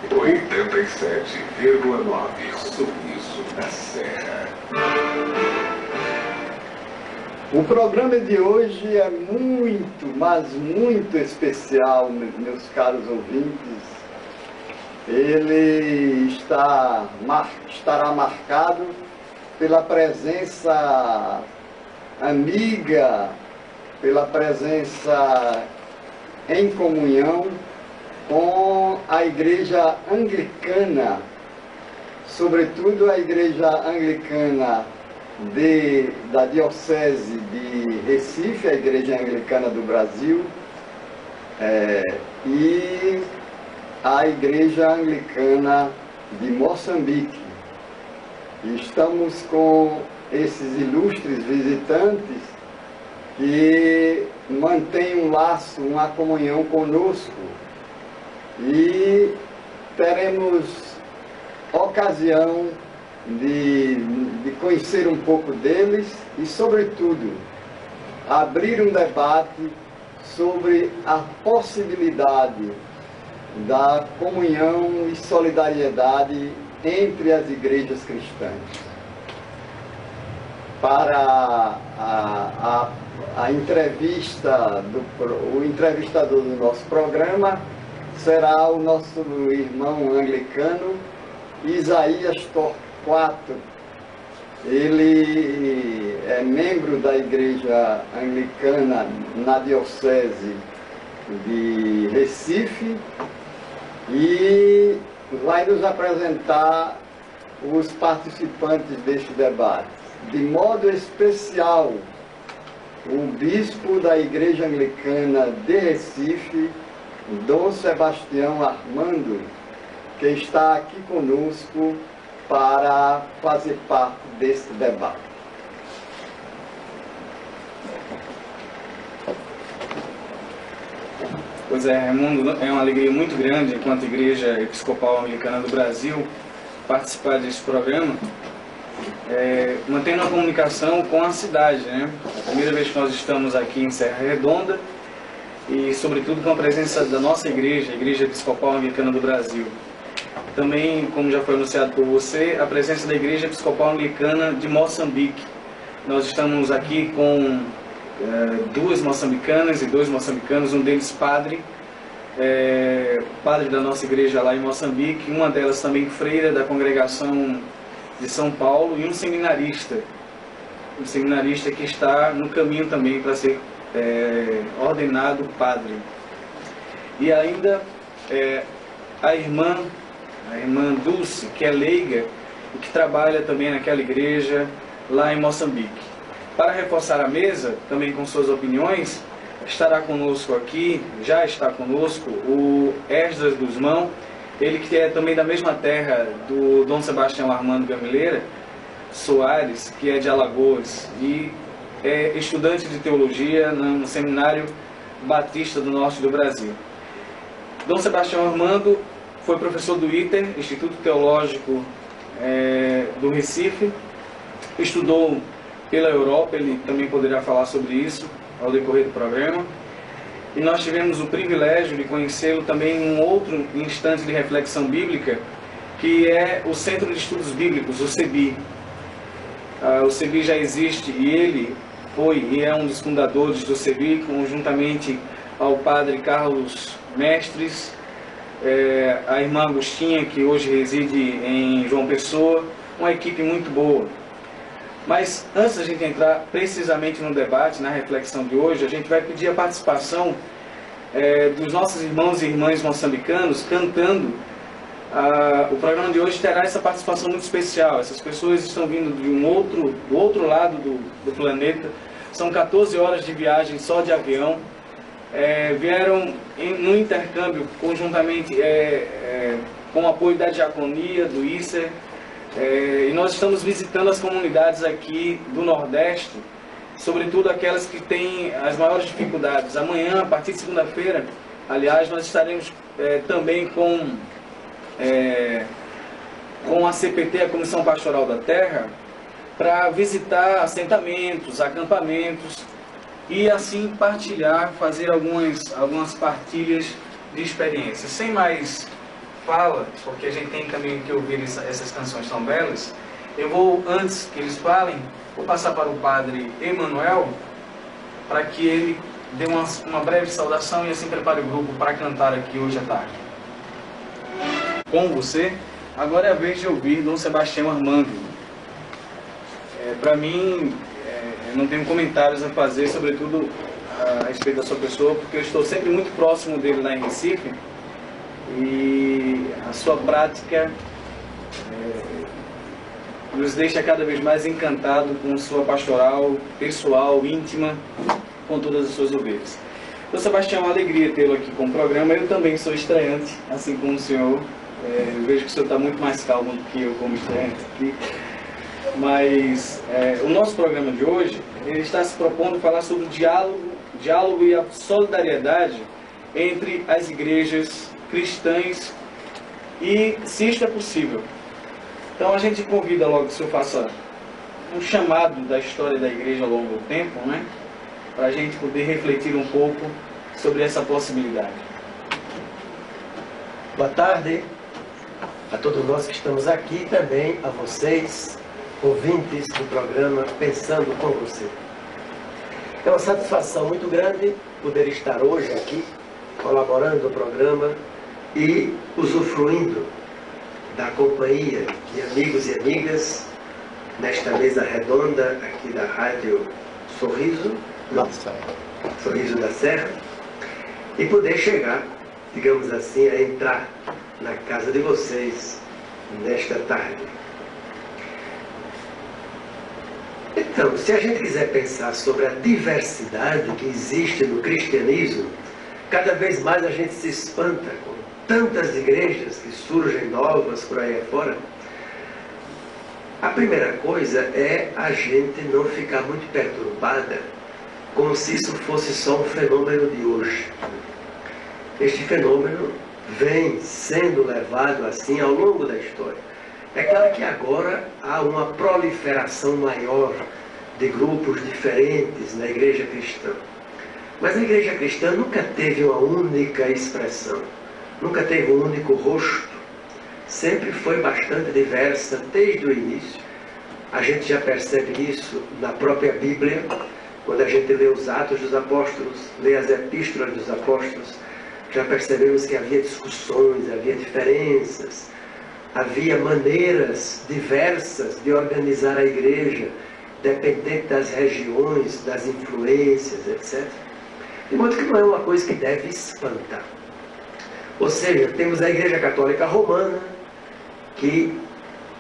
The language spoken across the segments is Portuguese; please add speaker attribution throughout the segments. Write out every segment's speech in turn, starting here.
Speaker 1: 87,9 Sorriso da Serra.
Speaker 2: O programa de hoje é muito, mas muito especial, meus caros ouvintes. Ele estará marcado pela presença amiga, pela presença em comunhão com a Igreja Anglicana, sobretudo a Igreja Anglicana da Diocese de Recife, a Igreja Anglicana do Brasil, e a Igreja Anglicana de Moçambique. E estamos com esses ilustres visitantes que mantêm um laço, uma comunhão conosco, e teremos ocasião de conhecer um pouco deles e, sobretudo, abrir um debate sobre a possibilidade da comunhão e solidariedade entre as igrejas cristãs. Para a entrevista, o entrevistador do nosso programa será o nosso irmão anglicano Isaías Torquato. Ele é membro da Igreja Anglicana na Diocese de Recife e vai nos apresentar os participantes deste debate. De modo especial, o bispo da Igreja Anglicana de Recife, Dom Sebastião Armando, que está aqui conosco para fazer parte desse debate.
Speaker 3: Pois é, Raimundo, é uma alegria muito grande, enquanto Igreja Episcopal Anglicana do Brasil, participar desse programa, mantendo a comunicação com a cidade, né? A primeira vez que nós estamos aqui em Serra Redonda e, sobretudo, com a presença da nossa igreja, a Igreja Episcopal Anglicana do Brasil. Também, como já foi anunciado por você, a presença da Igreja Episcopal Anglicana de Moçambique. Nós estamos aqui com duas moçambicanas e dois moçambicanos, um deles padre da nossa igreja lá em Moçambique, uma delas também freira da congregação de São Paulo, e um seminarista que está no caminho também para ser ordenado padre. E ainda a irmã Dulce, que é leiga e que trabalha também naquela igreja lá em Moçambique. Para reforçar a mesa, também com suas opiniões, estará conosco aqui, já está conosco, o Esdras Guzmão, ele que é também da mesma terra do Dom Sebastião Armando Gamileira Soares, que é de Alagoas, e é estudante de teologia no Seminário Batista do Norte do Brasil. Dom Sebastião Armando foi professor do ITER, Instituto Teológico do Recife, estudou pela Europa, ele também poderá falar sobre isso ao decorrer do programa. E nós tivemos o privilégio de conhecê-lo também em um outro instante de reflexão bíblica, que é o Centro de Estudos Bíblicos, o CEBI. O CEBI já existe e ele foi e é um dos fundadores do CEBI, conjuntamente ao padre Carlos Mestres, a irmã Agostinha, que hoje reside em João Pessoa, uma equipe muito boa. Mas antes da gente entrar precisamente no debate, na reflexão de hoje, a gente vai pedir a participação dos nossos irmãos e irmãs moçambicanos cantando. O programa de hoje terá essa participação muito especial. Essas pessoas estão vindo do outro lado do planeta. São 14 horas de viagem só de avião. Vieram no intercâmbio conjuntamente com o apoio da diaconia, do ICER, e nós estamos visitando as comunidades aqui do Nordeste, sobretudo aquelas que têm as maiores dificuldades. Amanhã, a partir de segunda-feira, aliás, nós estaremos também com a CPT, a Comissão Pastoral da Terra, para visitar assentamentos, acampamentos, e assim partilhar, fazer algumas partilhas de experiências. Sem mais fala, porque a gente tem também que ouvir essas canções tão belas, eu vou, antes que eles falem, vou passar para o padre Emanuel, para que ele dê uma breve saudação e assim prepare o grupo para cantar aqui hoje à tarde. Com você, agora é a vez de ouvir Dom Sebastião Armando. Para mim, não tenho comentários a fazer, sobretudo a respeito da sua pessoa, porque eu estou sempre muito próximo dele lá em Recife, e a sua prática nos deixa cada vez mais encantado com sua pastoral pessoal, íntima, com todas as suas ovelhas. Então, Sebastião, é uma alegria tê-lo aqui com o programa. Eu também sou estreante, assim como o senhor. Eu vejo que o senhor está muito mais calmo do que eu como estreante aqui. Mas o nosso programa de hoje, ele está se propondo a falar sobre o diálogo e a solidariedade entre as igrejas cristãs e, se isto é possível. Então a gente convida logo que o senhor faça um chamado da história da igreja ao longo do tempo, né? Para a gente poder refletir um pouco sobre essa possibilidade.
Speaker 4: Boa tarde a todos nós que estamos aqui e também a vocês, ouvintes do programa Pensando com Você. É uma satisfação muito grande poder estar hoje aqui, colaborando no programa e usufruindo da companhia de amigos e amigas nesta mesa redonda aqui da Rádio Sorriso da Serra, e poder chegar, digamos assim, a entrar na casa de vocês nesta tarde. Então, se a gente quiser pensar sobre a diversidade que existe no cristianismo, cada vez mais a gente se espanta com tantas igrejas que surgem novas por aí afora. A primeira coisa é a gente não ficar muito perturbada como se isso fosse só um fenômeno de hoje. Este fenômeno vem sendo levado assim ao longo da história. É claro que agora há uma proliferação maior de grupos diferentes na igreja cristã. Mas a igreja cristã nunca teve uma única expressão, nunca teve um único rosto. Sempre foi bastante diversa desde o início. A gente já percebe isso na própria Bíblia, quando a gente lê os Atos dos Apóstolos, lê as Epístolas dos Apóstolos, já percebemos que havia discussões, havia diferenças, havia maneiras diversas de organizar a igreja, dependente das regiões, das influências, etc. De modo que não é uma coisa que deve espantar. Ou seja, temos a Igreja Católica Romana, que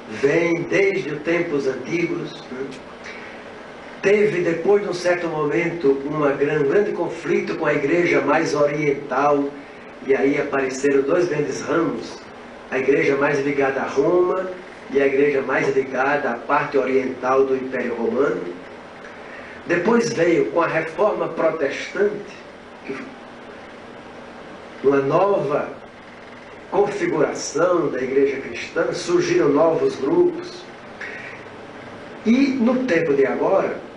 Speaker 4: vem desde os tempos antigos, né? Teve, depois de um certo momento, um grande conflito com a igreja mais oriental, e aí apareceram dois grandes ramos, a igreja mais ligada a Roma e a igreja mais ligada à parte oriental do Império Romano. Depois veio, com a Reforma Protestante, uma nova configuração da igreja cristã, surgiram novos grupos. E no tempo de agora,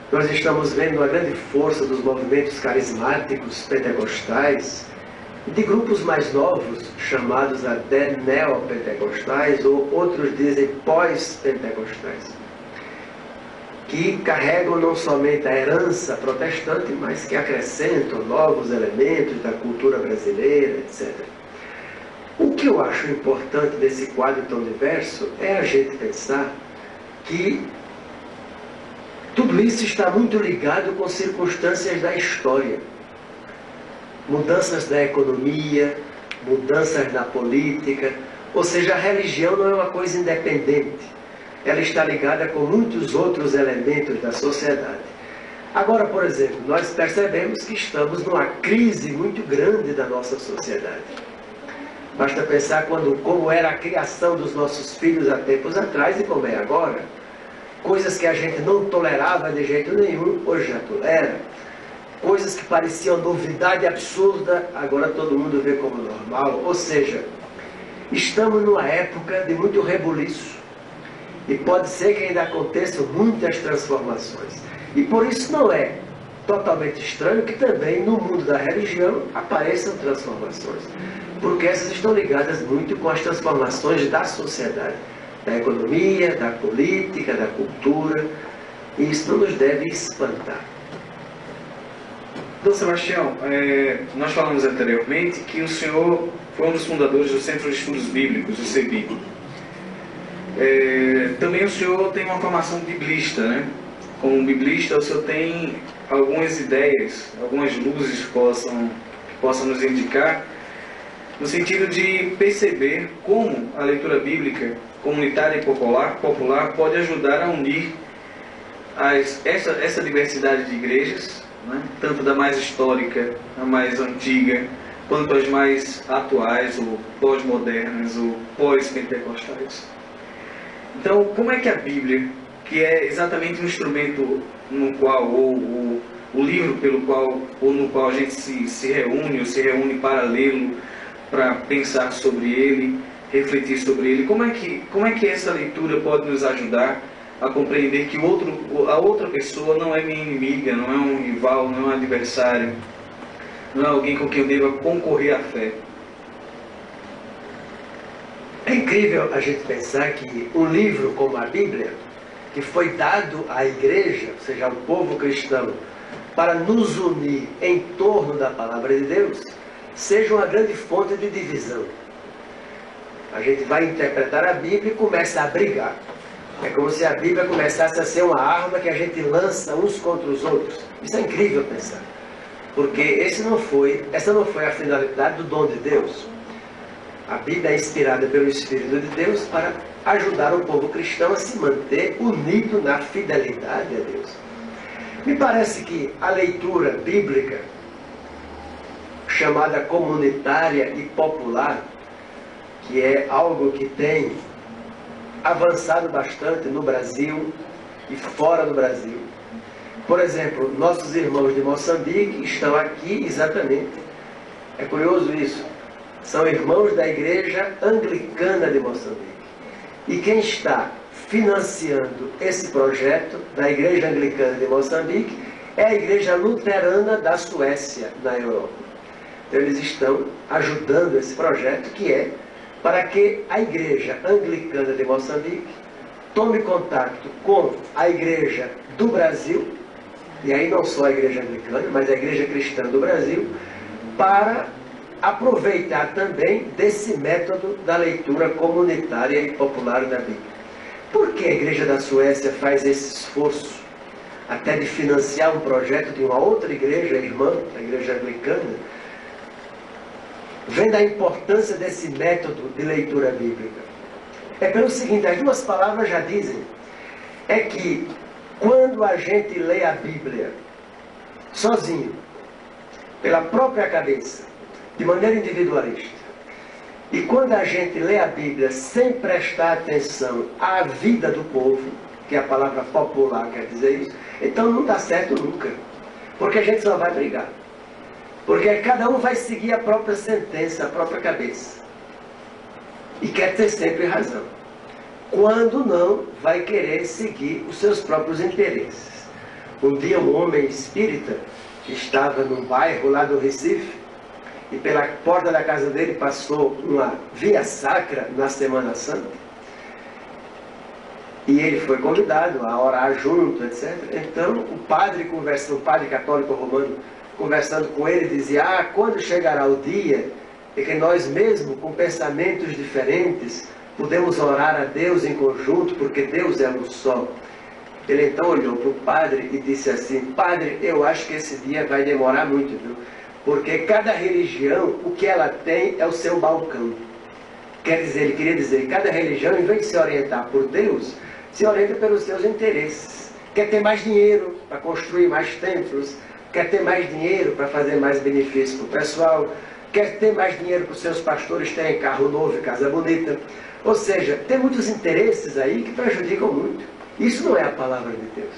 Speaker 4: nós estamos vendo uma grande força dos movimentos carismáticos pentecostais e de grupos mais novos, chamados até neopentecostais, ou outros dizem pós-pentecostais, que carregam não somente a herança protestante, mas que acrescentam novos elementos da cultura brasileira, etc. O que eu acho importante desse quadro tão diverso é a gente pensar que tudo isso está muito ligado com circunstâncias da história. Mudanças da economia, mudanças na política, ou seja, a religião não é uma coisa independente. Ela está ligada com muitos outros elementos da sociedade. Agora, por exemplo, nós percebemos que estamos numa crise muito grande da nossa sociedade. Basta pensar como era a criação dos nossos filhos há tempos atrás e como é agora. Coisas que a gente não tolerava de jeito nenhum, hoje já tolera. Coisas que pareciam novidade absurda, agora todo mundo vê como normal. Ou seja, estamos numa época de muito rebuliço. E pode ser que ainda aconteçam muitas transformações. E por isso não é totalmente estranho que também no mundo da religião apareçam transformações, porque essas estão ligadas muito com as transformações da sociedade, da economia, da política, da cultura, e isso não nos deve espantar.
Speaker 3: Dom Sebastião, nós falamos anteriormente que o senhor foi um dos fundadores do Centro de Estudos Bíblicos, o CEBI. Também o senhor tem uma formação biblista, né? Como biblista, o senhor tem algumas ideias, algumas luzes que possam nos indicar, no sentido de perceber como a leitura bíblica comunitária e popular pode ajudar a unir essa diversidade de igrejas, né? Tanto da mais histórica, a mais antiga, quanto as mais atuais, ou pós-modernas, ou pós-pentecostais. Então, como é que a Bíblia, que é exatamente um instrumento no qual, ou o livro pelo qual, ou no qual a gente se reúne, ou se reúne para lê-lo, para pensar sobre ele, refletir sobre ele, como é que essa leitura pode nos ajudar a compreender que a outra pessoa não é minha inimiga, não é um rival, não é um adversário, não é alguém com quem eu deva concorrer à fé?
Speaker 4: É incrível a gente pensar que um livro como a Bíblia, que foi dado à igreja, ou seja, ao povo cristão, para nos unir em torno da palavra de Deus, seja uma grande fonte de divisão. A gente vai interpretar a Bíblia e começa a brigar. É como se a Bíblia começasse a ser uma arma que a gente lança uns contra os outros. Isso é incrível pensar. Porque essa não foi a finalidade do dom de Deus. A Bíblia é inspirada pelo Espírito de Deus para ajudar o povo cristão a se manter unido na fidelidade a Deus. Me parece que a leitura bíblica, chamada comunitária e popular, que é algo que tem avançado bastante no Brasil e fora do Brasil. Por exemplo, nossos irmãos de Moçambique estão aqui exatamente. É curioso isso. São irmãos da Igreja Anglicana de Moçambique. E quem está financiando esse projeto da Igreja Anglicana de Moçambique é a Igreja Luterana da Suécia, na Europa. Então eles estão ajudando esse projeto, que é para que a Igreja Anglicana de Moçambique tome contato com a Igreja do Brasil, e aí não só a Igreja Anglicana, mas a Igreja Cristã do Brasil, para aproveitar também desse método da leitura comunitária e popular da Bíblia. Por que a Igreja da Suécia faz esse esforço até de financiar um projeto de uma outra igreja irmã, a Igreja Anglicana? Vendo a importância desse método de leitura bíblica. É pelo seguinte, as duas palavras já dizem, é que quando a gente lê a Bíblia sozinho, pela própria cabeça, de maneira individualista, e quando a gente lê a Bíblia sem prestar atenção à vida do povo, que a palavra popular quer dizer isso, então não dá certo nunca, porque a gente só vai brigar. Porque cada um vai seguir a própria sentença, a própria cabeça. E quer ter sempre razão. Quando não, vai querer seguir os seus próprios interesses. Um dia um homem espírita, que estava num bairro lá do Recife, e pela porta da casa dele passou uma via sacra na Semana Santa, e ele foi convidado a orar junto, etc. Então o padre católico romano, conversando com ele, dizia, quando chegará o dia em que nós mesmo, com pensamentos diferentes, podemos orar a Deus em conjunto, porque Deus é um só. Ele então olhou para o padre e disse assim, padre, eu acho que esse dia vai demorar muito, viu? Porque cada religião, o que ela tem é o seu balcão. Quer dizer, ele queria dizer que cada religião, em vez de se orientar por Deus, se orienta pelos seus interesses. Quer ter mais dinheiro para construir mais templos, quer ter mais dinheiro para fazer mais benefício para o pessoal, quer ter mais dinheiro para os seus pastores terem carro novo e casa bonita. Ou seja, tem muitos interesses aí que prejudicam muito. Isso não é a palavra de Deus.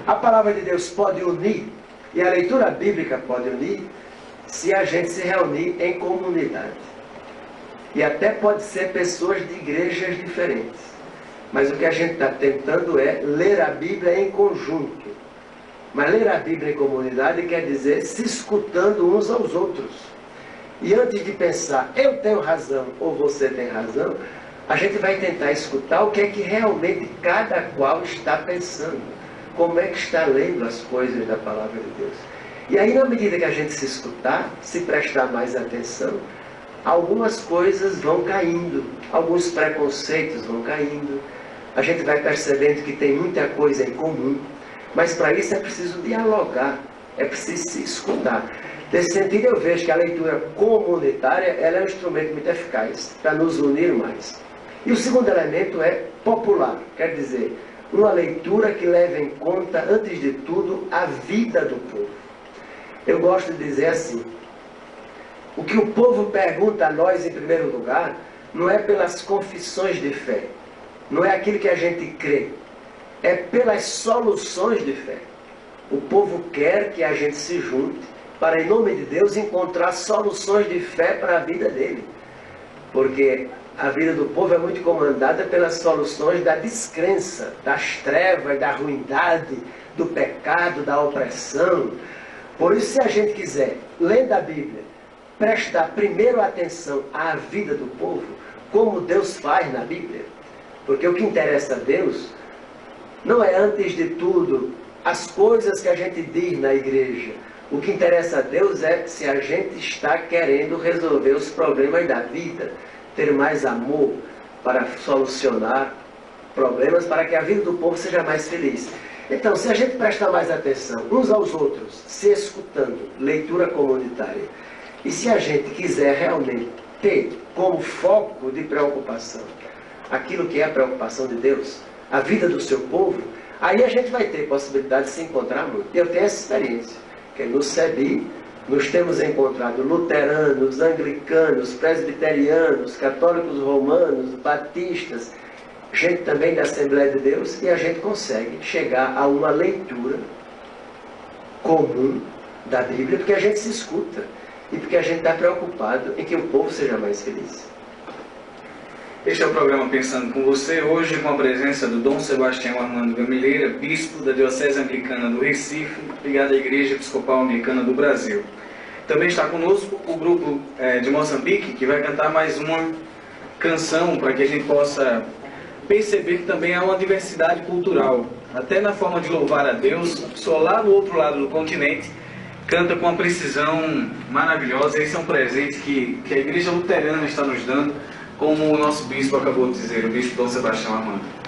Speaker 4: A palavra de Deus pode unir, e a leitura bíblica pode unir, se a gente se reunir em comunidade. E até pode ser pessoas de igrejas diferentes. Mas o que a gente está tentando é ler a Bíblia em conjunto. Mas ler a Bíblia em comunidade quer dizer se escutando uns aos outros. E antes de pensar, eu tenho razão ou você tem razão, a gente vai tentar escutar o que é que realmente cada qual está pensando. Como é que está lendo as coisas da palavra de Deus. E aí, na medida que a gente se escutar, se prestar mais atenção, algumas coisas vão caindo, alguns preconceitos vão caindo, a gente vai percebendo que tem muita coisa em comum, mas para isso é preciso dialogar, é preciso se escutar. Nesse sentido, eu vejo que a leitura comunitária ela é um instrumento muito eficaz para nos unir mais. E o segundo elemento é popular, quer dizer, uma leitura que leva em conta, antes de tudo, a vida do povo. Eu gosto de dizer assim, o que o povo pergunta a nós em primeiro lugar, não é pelas confissões de fé, não é aquilo que a gente crê, é pelas soluções de fé. O povo quer que a gente se junte para, em nome de Deus, encontrar soluções de fé para a vida dele. Porque a vida do povo é muito comandada pelas soluções da descrença, das trevas, da ruindade, do pecado, da opressão. Por isso, se a gente quiser, lendo a Bíblia, prestar primeiro atenção à vida do povo, como Deus faz na Bíblia, porque o que interessa a Deus não é, antes de tudo, as coisas que a gente diz na igreja. O que interessa a Deus é se a gente está querendo resolver os problemas da vida, ter mais amor para solucionar problemas, para que a vida do povo seja mais feliz. Então, se a gente prestar mais atenção uns aos outros, se escutando, leitura comunitária, e se a gente quiser realmente ter como foco de preocupação aquilo que é a preocupação de Deus, a vida do seu povo, aí a gente vai ter possibilidade de se encontrar muito. Eu tenho essa experiência, que no CEBI nos temos encontrado luteranos, anglicanos, presbiterianos, católicos romanos, batistas, gente também da Assembleia de Deus, e a gente consegue chegar a uma leitura comum da Bíblia, porque a gente se escuta e porque a gente está preocupado em que o povo seja mais feliz.
Speaker 3: Este é o programa Pensando com Você, hoje com a presença do Dom Sebastião Armando Gamileira, bispo da Diocese Anglicana do Recife, ligado à Igreja Episcopal Anglicana do Brasil. Também está conosco o grupo de Moçambique, que vai cantar mais uma canção para que a gente possa perceber que também há uma diversidade cultural. Até na forma de louvar a Deus, só lá no outro lado do continente, canta com uma precisão maravilhosa. Esse é um presente que a Igreja Luterana está nos dando, como o nosso bispo acabou de dizer, o bispo Dom Sebastião Armando.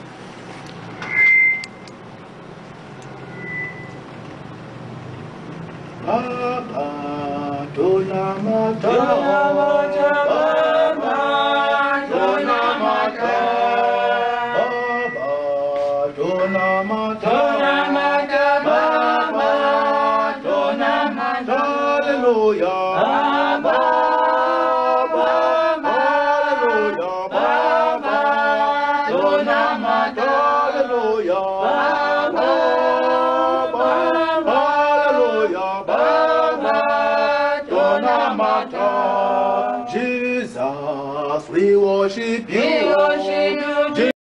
Speaker 5: Jesus, we worship you.